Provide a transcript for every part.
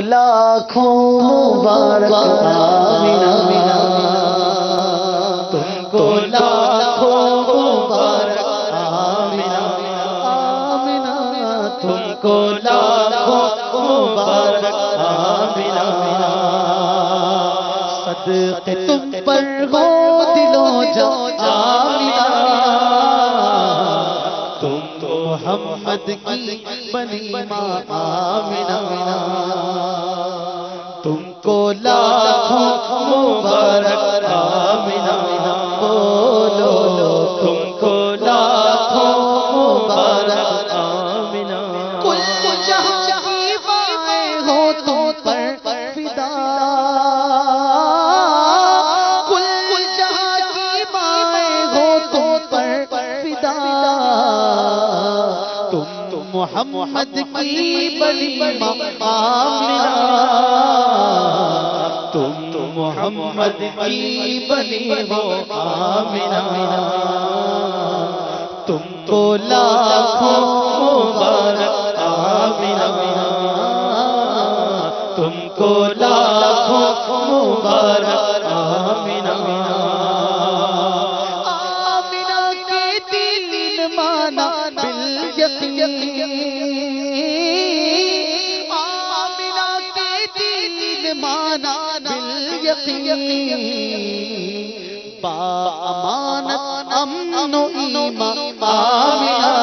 لاکھوں مبارک آمینہ، تم کو لاکھوں مبارک آمینہ، آمینہ تم کو لاکھوں مبارک آمینہ، صدقے تم پر ہو دلوں جا آمینہ، تم تو محمد کی بنی ماں آمینہ، تم کو لاکھوں مبارک آمینہ، بولو تم کو لاکھوں مبارک آمینہ، کل جہاں کی مائیں ہو تم پر فدا، کل جہاں کی مائیں ہو تم پر فدا، تم تو محمد کی بنی ماں آمینہ، تم تو محمد کی بنی ہو آمینہ، تم کو لاکھوں مبارک آمینہ، تم کو لاکھوں مبارک آمینہ، آمینہ کے دل مانا بالیقین، آمینہ کے دل مانا بالیقین، با امانت امن و ایمان آمینہ،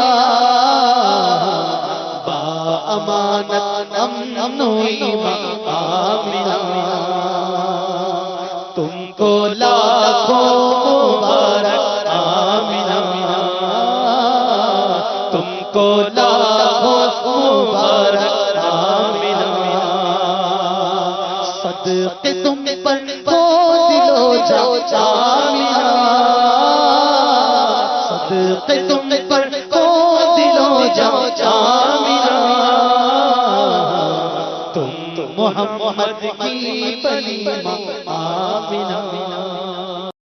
با امانت امن و ایمان آمینہ، تم کو لاکھوں مبارک آمینہ، تم کو لاکھوں مبارک آمینہ، صدقے تم پر ہو دل و جاں آمینہ، صدقے تم پر ہو دل و جاں آمینہ، تم محمد کی بنی ماں آمینہ۔